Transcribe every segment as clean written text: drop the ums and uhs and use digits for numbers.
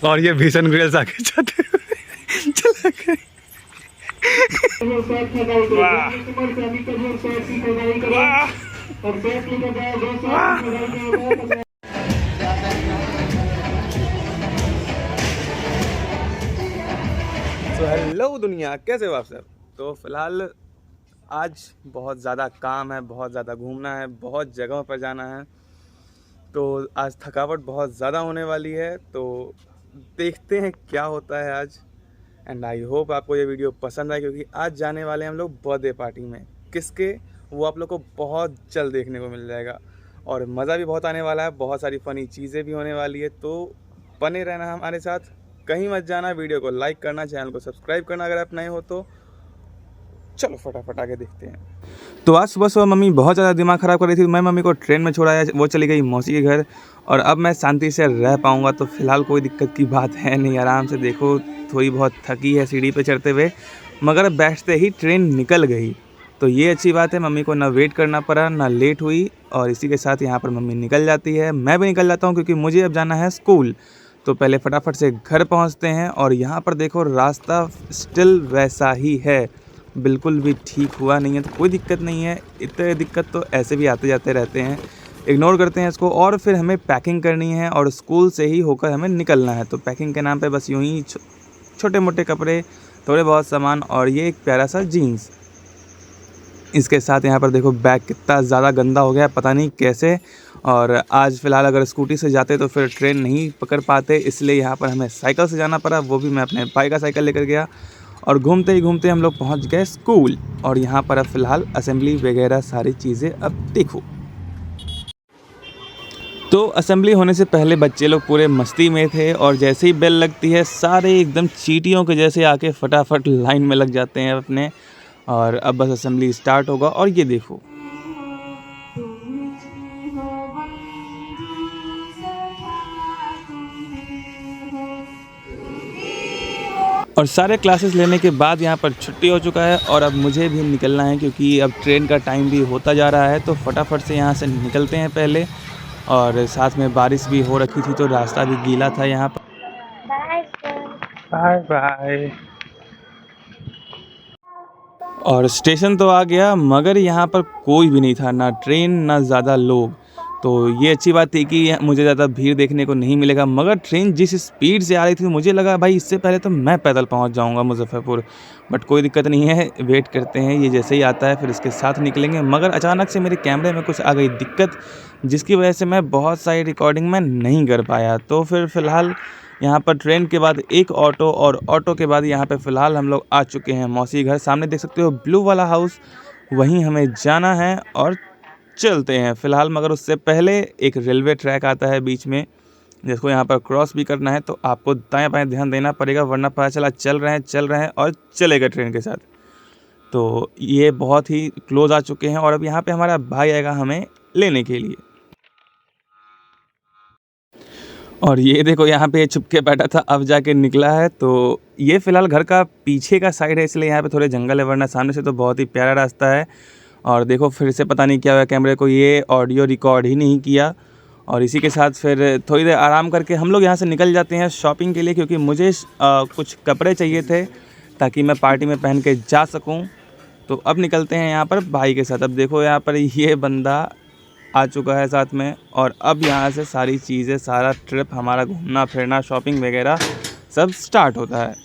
और ये भीषण ग्रिल्स आगे जाते हुए चला गए। तो हेलो दुनिया, कैसे हो आप सब। तो फिलहाल आज बहुत ज़्यादा काम है, बहुत ज़्यादा घूमना है, बहुत जगहों पर जाना है। तो आज थकावट बहुत ज़्यादा होने वाली है, तो देखते हैं क्या होता है आज। एंड आई होप आपको ये वीडियो पसंद आए, क्योंकि आज जाने वाले हैं हम लोग बर्थडे पार्टी में। किसके, वो आप लोग को बहुत जल्द देखने को मिल जाएगा और मज़ा भी बहुत आने वाला है। बहुत सारी फ़नी चीज़ें भी होने वाली है, तो बने रहना हमारे साथ, कहीं मत जाना। वीडियो को लाइक करना, चैनल को सब्सक्राइब करना अगर आप नए हो तो। चलो फटाफट आगे देखते हैं। तो आज सुबह सुबह मम्मी बहुत ज़्यादा दिमाग ख़राब कर रही थी। मैं मम्मी को ट्रेन में छोड़ाया, वो चली गई मौसी के घर, और अब मैं शांति से रह पाऊँगा। तो फ़िलहाल कोई दिक्कत की बात है नहीं, आराम से देखो। थोड़ी बहुत थकी है सीढ़ी पे चढ़ते हुए, मगर बैठते ही ट्रेन निकल गई। तो ये अच्छी बात है, मम्मी को ना वेट करना पड़ा, ना लेट हुई। और इसी के साथ यहाँ पर मम्मी निकल जाती है, मैं भी निकल जाता हूँ, क्योंकि मुझे अब जाना है स्कूल। तो पहले फटाफट से घर पहुँचते हैं। और यहाँ पर देखो रास्ता स्टिल वैसा ही है, बिल्कुल भी ठीक हुआ नहीं है। तो कोई दिक्कत नहीं है, इतने दिक्कत तो ऐसे भी आते जाते रहते हैं, इग्नोर करते हैं इसको। और फिर हमें पैकिंग करनी है और स्कूल से ही होकर हमें निकलना है। तो पैकिंग के नाम पे बस यूं ही छोटे मोटे कपड़े, थोड़े बहुत सामान और ये एक प्यारा सा जीन्स। इसके साथ यहाँ पर देखो बैग कितना ज़्यादा गंदा हो गया, पता नहीं कैसे। और आज फ़िलहाल अगर स्कूटी से जाते तो फिर ट्रेन नहीं पकड़ पाते, इसलिए यहाँ पर हमें साइकिल से जाना पड़ा। वो भी मैं अपने भाई का साइकिल लेकर गया, और घूमते ही घूमते हम लोग पहुँच गए स्कूल। और यहाँ पर अब फ़िलहाल असेंबली वगैरह सारी चीज़ें अब देखो। तो असेंबली होने से पहले बच्चे लोग पूरे मस्ती में थे, और जैसे ही बेल लगती है सारे एकदम चींटियों के जैसे आके फटाफट लाइन में लग जाते हैं अपने। और अब बस असेंबली स्टार्ट होगा। और ये देखो, और सारे क्लासेस लेने के बाद यहाँ पर छुट्टी हो चुका है, और अब मुझे भी निकलना है, क्योंकि अब ट्रेन का टाइम भी होता जा रहा है। तो फटाफट से यहाँ से निकलते हैं पहले। और साथ में बारिश भी हो रखी थी, तो रास्ता भी गीला था यहाँ पर। Bye bye. और स्टेशन तो आ गया, मगर यहाँ पर कोई भी नहीं था, ना ट्रेन ना ज़्यादा लोग। तो ये अच्छी बात थी कि मुझे ज़्यादा भीड़ देखने को नहीं मिलेगा। मगर ट्रेन जिस स्पीड से आ रही थी, मुझे लगा भाई इससे पहले तो मैं पैदल पहुँच जाऊँगा मुजफ्फरपुर। बट कोई दिक्कत नहीं है, वेट करते हैं, ये जैसे ही आता है फिर इसके साथ निकलेंगे। मगर अचानक से मेरे कैमरे में कुछ आ गई दिक्कत, जिसकी वजह से मैं बहुत सारी रिकॉर्डिंग में नहीं कर पाया। तो फिर फ़िलहाल यहाँ पर ट्रेन के बाद एक ऑटो, और ऑटो के बाद यहाँ पे फ़िलहाल हम लोग आ चुके हैं मौसी घर। सामने देख सकते हो ब्लू वाला हाउस, वहीं हमें जाना है और चलते हैं फ़िलहाल। मगर उससे पहले एक रेलवे ट्रैक आता है बीच में, जिसको यहाँ पर क्रॉस भी करना है। तो आपको दाएं बाएं ध्यान देना पड़ेगा, वरना पता चला चल रहे हैं और चले गए ट्रेन के साथ। तो ये बहुत ही क्लोज आ चुके हैं, और अब यहाँ पर हमारा भाई आएगा हमें लेने के लिए। और ये देखो यहाँ पे छुप के बैठा था, अब जाके निकला है। तो ये फ़िलहाल घर का पीछे का साइड है, इसलिए यहाँ पे थोड़े जंगल है, वरना सामने से तो बहुत ही प्यारा रास्ता है। और देखो फिर से पता नहीं क्या हुआ कैमरे को, ये ऑडियो रिकॉर्ड ही नहीं किया। और इसी के साथ फिर थोड़ी देर आराम करके हम लोग यहाँ से निकल जाते हैं शॉपिंग के लिए, क्योंकि मुझे कुछ कपड़े चाहिए थे ताकि मैं पार्टी में पहन के जा सकूँ। तो अब निकलते हैं यहाँ पर भाई के साथ। अब देखो यहाँ पर ये बंदा आ चुका है साथ में, और अब यहाँ से सारी चीज़ें, सारा ट्रिप हमारा घूमना फिरना शॉपिंग वगैरह सब स्टार्ट होता है।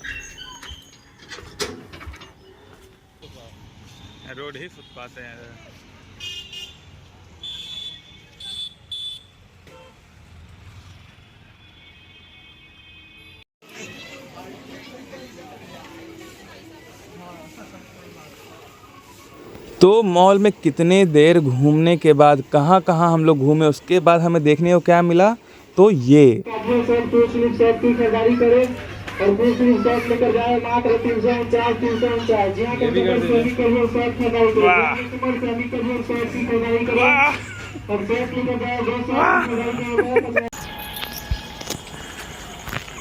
रोड ही फुटपाथ है। तो मॉल में कितने देर घूमने के बाद कहाँ कहाँ हम लोग घूमे, उसके बाद हमें देखने को क्या मिला, तो ये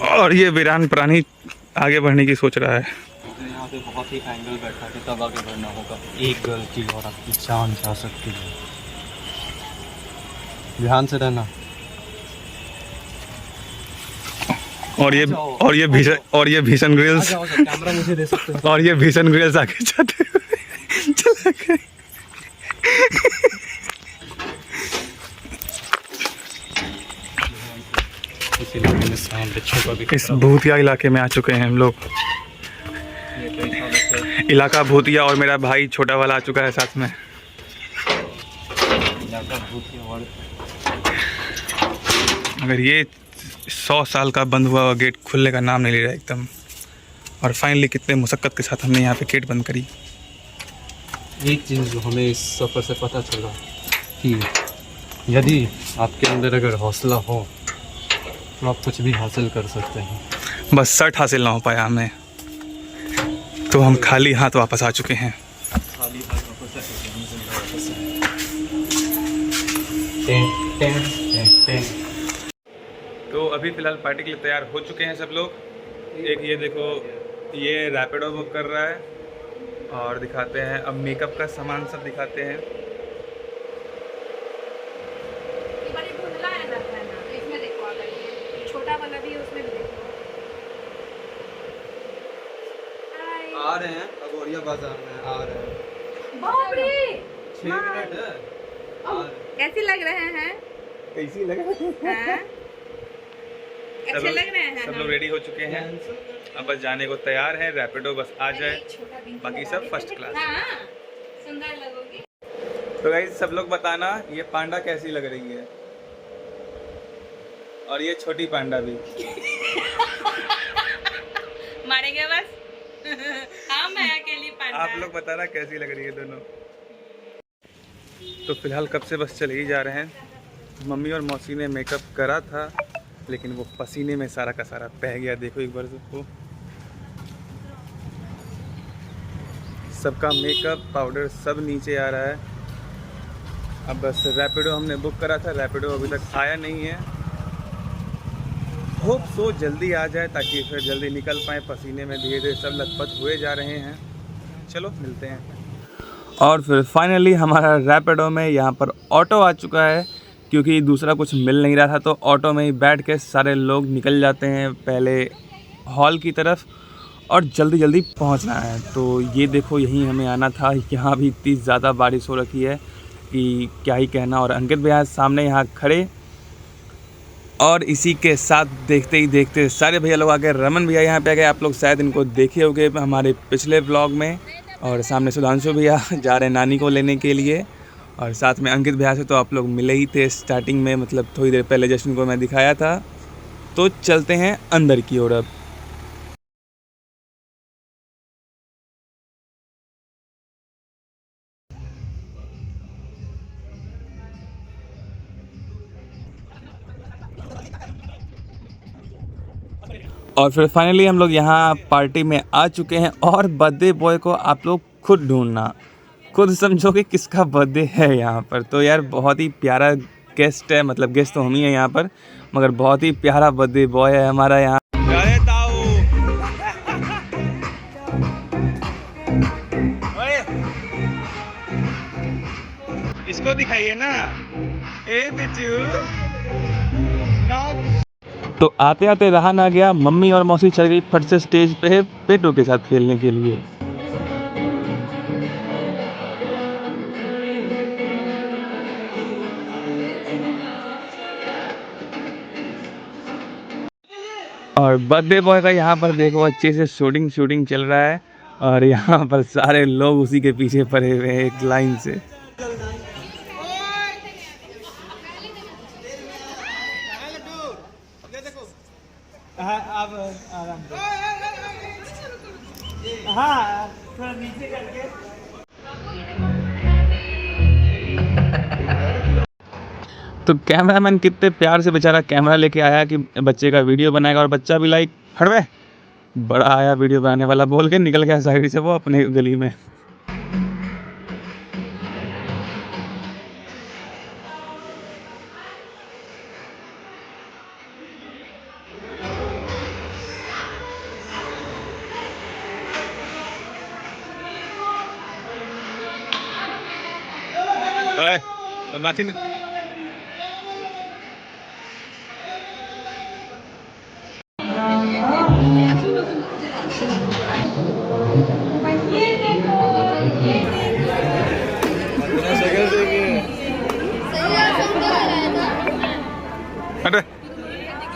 और ये वीरान प्राणी आगे बढ़ने की सोच रहा है। यहाँ पे बहुत ही एंगल बैठा है, तब आगे बढ़ना होगा। एक गलती और आपकी जान जा सकती है, ध्यान से रहना। और ये भीषण आ ग्रिल्स जाओ सर, कैमरा मुझे दे सकते हो। और ये भीषण ग्रिल्स आगे जाते हुए चला गए। इस इलाके में सांप बिच्छू का भी इस खतरा भूतिया इलाके में आ चुके हैं हम लोग। है। कई सालों से इलाका भूतिया और मेरा भाई छोटा वाला आ चुका है साथ में। इलाका भूत है और अगर ये 100 साल का बंद हुआ हुआ गेट खुलने का नाम नहीं ले रहा है एकदम। और फाइनली कितने मुशक्क़त के साथ हमने यहाँ पे गेट बंद करी। एक चीज़ जो हमें इस सफ़र से पता चला कि यदि आपके अंदर अगर हौसला हो तो आप कुछ भी हासिल कर सकते हैं। बस शर्ट हासिल ना हो पाया हमें, तो हम खाली हाथ वापस आ चुके हैं। खाली हाथ वापस आ चुके हैं, जिंदा वापस टें, टें, टें, टें। तो अभी फ़िलहाल पार्टी के लिए तैयार हो चुके हैं सब लोग। एक ये देखो, ये रैपिडो बुक कर रहा है और दिखाते हैं अब मेकअप का सामान सब दिखाते हैं। ये बड़ी धुंधला है ना, इसमें देखो अगर ये छोटा वाला भी है उसमें भी देखो। हाय। आ रहे हैं अगोरिया बाजार में, आ रहे हैं। बाप रे 6 मिनट है। ओह, कैसे लग रहे हैं? कैसी लगा? हाँ? अच्छे लग रहे हैं सब ना? लोग रेडी हो चुके हैं, अब बस जाने को तैयार हैं। रैपिडो बस आ जाए, छोटा भी बाकी सब फर्स्ट क्लास। हाँ, सुंदर लगोगी। तो गाइस सब लोग बताना ये पांडा कैसी लग रही है, और ये छोटी पांडा भी। मारेंगे बस। हाँ, मैं अकेली पांडा। आप लोग बताना कैसी लग रही है दोनों। तो फिलहाल कब से बस चले ही जा रहे हैं। मम्मी और मौसी ने मेकअप करा था, लेकिन वो पसीने में सारा का सारा बह गया। देखो एक बार सबको, सबका मेकअप पाउडर सब नीचे आ रहा है। अब बस रैपिडो हमने बुक करा था, रैपिडो अभी तक आया नहीं है। होप सो जल्दी आ जाए ताकि फिर जल्दी निकल पाए। पसीने में धीरे धीरे सब लथपथ हुए जा रहे हैं। चलो मिलते हैं। और फिर फाइनली हमारा रैपिडो में यहाँ पर ऑटो आ चुका है, क्योंकि दूसरा कुछ मिल नहीं रहा था। तो ऑटो में ही बैठ के सारे लोग निकल जाते हैं पहले हॉल की तरफ, और जल्दी जल्दी पहुंचना है। तो ये देखो यहीं हमें आना था। यहाँ भी इतनी ज़्यादा बारिश हो रखी है कि क्या ही कहना। और अंकित भैया सामने यहाँ खड़े, और इसी के साथ देखते ही देखते सारे भैया लोग आ गए। रमन भैया यहाँ पे आ गए, आप लोग शायद इनको देखे होंगे हमारे पिछले व्लॉग में। और सामने सुधांशु भैया जा रहे हैं नानी को लेने के लिए, और साथ में अंकित भैया से तो आप लोग मिले ही थे स्टार्टिंग में, मतलब थोड़ी देर पहले जश्न को मैं दिखाया था। तो चलते हैं अंदर की ओर अब। और फिर फाइनली हम लोग यहाँ पार्टी में आ चुके हैं। और बर्थडे बॉय को आप लोग खुद ढूंढना, खुद समझो कि किसका बर्थडे है यहाँ पर। तो यार बहुत ही प्यारा गेस्ट है, मतलब गेस्ट तो हम ही हैं यहाँ पर, मगर बहुत ही प्यारा बर्थडे बॉय है हमारा यहाँ। इसको दिखाइए ना, ए तो आते आते रहा ना गया, मम्मी और मौसी चल गई फट से स्टेज पे पेटों के साथ खेलने के लिए। और बर्थडे बॉय का यहाँ पर देखो अच्छे से शूटिंग चल रहा है, और यहाँ पर सारे लोग उसी के पीछे पड़े हुए हैं एक लाइन से। तो कैमरामैन कितने प्यार से बेचारा कैमरा लेके आया कि बच्चे का वीडियो बनाएगा, और बच्चा भी लाइक हटवे बड़ा आया वीडियो बनाने वाला बोल के निकल गया साइड से वो अपने गली में।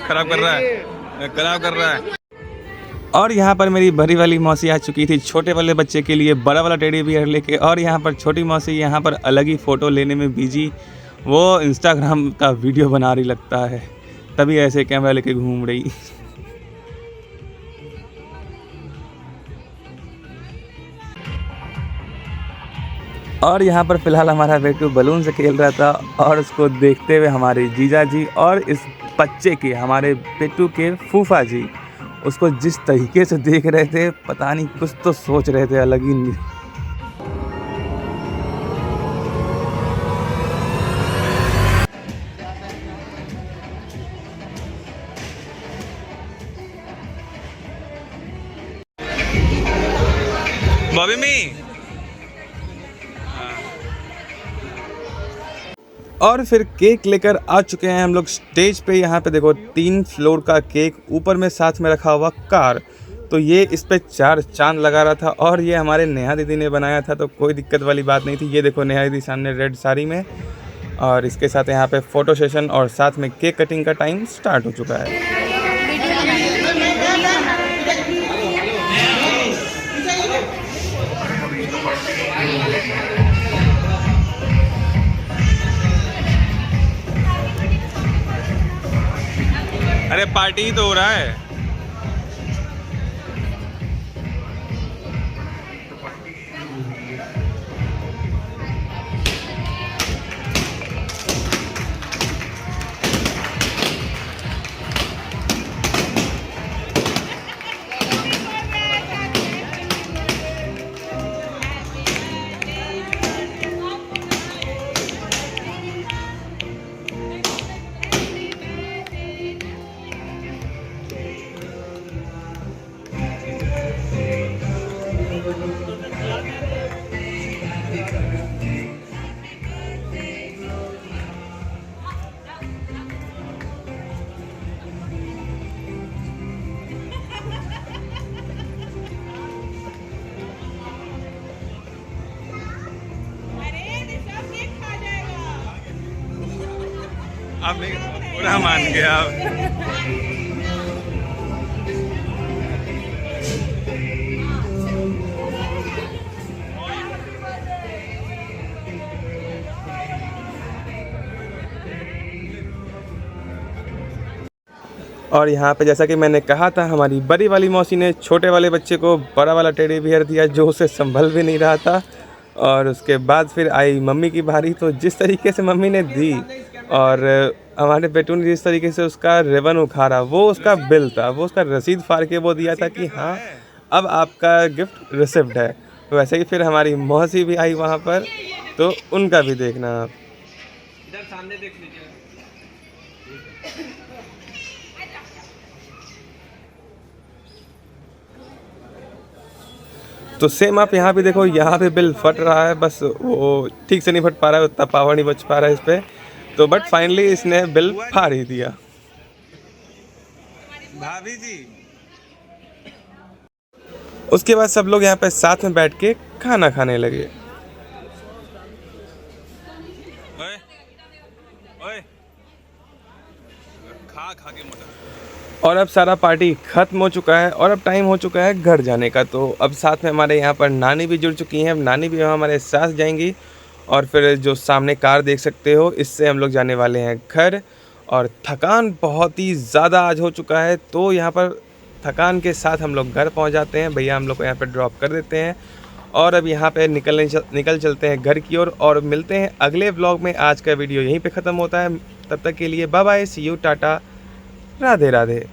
खराब कर रहा है। और यहाँ पर मेरी बड़ी वाली मौसी आ चुकी थी छोटे वाले बच्चे के लिए बड़ा वाला टेडी बियर लेके, और यहाँ पर छोटी मौसी यहाँ पर अलग ही फ़ोटो लेने में बिजी, वो इंस्टाग्राम का वीडियो बना रही लगता है, तभी ऐसे कैमरा लेके घूम रही। और यहाँ पर फ़िलहाल हमारा बेटू बलून से खेल रहा था, और उसको देखते हुए हमारे जीजा जी और इस बच्चे के, हमारे बेटू के फूफा जी, उसको जिस तरीके से देख रहे थे, पता नहीं कुछ तो सोच रहे थे अलग ही। बॉबी मी। और फिर केक लेकर आ चुके हैं हम लोग स्टेज पे। यहाँ पे देखो 3 फ्लोर का केक, ऊपर में साथ में रखा हुआ कार, तो ये इस पे 4 चांद लगा रहा था, और ये हमारे नेहा दीदी ने बनाया था, तो कोई दिक्कत वाली बात नहीं थी। ये देखो नेहा दीदी सामने रेड साड़ी में, और इसके साथ यहाँ पे फ़ोटो सेशन और साथ में केक कटिंग का टाइम स्टार्ट हो चुका है। अरे पार्टी ही तो हो रहा है। आप पूरा मान गया आप। और यहाँ पे जैसा कि मैंने कहा था, हमारी बड़ी वाली मौसी ने छोटे वाले बच्चे को बड़ा वाला टेडी बियर दिया, जो उसे संभल भी नहीं रहा था। और उसके बाद फिर आई मम्मी की बारी, तो जिस तरीके से मम्मी ने दी और हमारे बेटू ने जिस तरीके से उसका रिबन उखाड़ा, वो उसका बिल था, वो उसका रसीद फाड़ के वो दिया था कि हाँ अब आपका गिफ्ट रिसिप्ट है। वैसे ही फिर हमारी मौसी भी आई वहाँ पर, तो उनका भी देखना आप। इधर सामने देख लीजिए। तो सेम आप यहाँ पे देखो, यहाँ पे बिल फट रहा है, बस वो ठीक से नहीं फट पा रहा है, उतना पावर नहीं बच पा रहा है इस पर, तो बट फाइनली इसने बिल फाड़ ही दिया। भाभी जी। उसके बाद सब लोग यहाँ पे साथ में बैठ के खाना खाने लगे। ओए, ओए, खा के मोटा। और अब सारा पार्टी ख़त्म हो चुका है, और अब टाइम हो चुका है घर जाने का। तो अब साथ में हमारे यहाँ पर नानी भी जुड़ चुकी हैं। अब नानी भी हमारे साथ जाएंगी, और फिर जो सामने कार देख सकते हो, इससे हम लोग जाने वाले हैं घर। और थकान बहुत ही ज़्यादा आज हो चुका है, तो यहाँ पर थकान के साथ हम लोग घर पहुँच जाते हैं। भैया हम लोग को यहाँ पर ड्रॉप कर देते हैं, और अब यहाँ पे निकल चलते हैं घर की ओर, और मिलते हैं अगले व्लॉग में। आज का वीडियो यहीं पे ख़त्म होता है, तब तक के लिए bye bye, see you, tata, Radhe Radhe.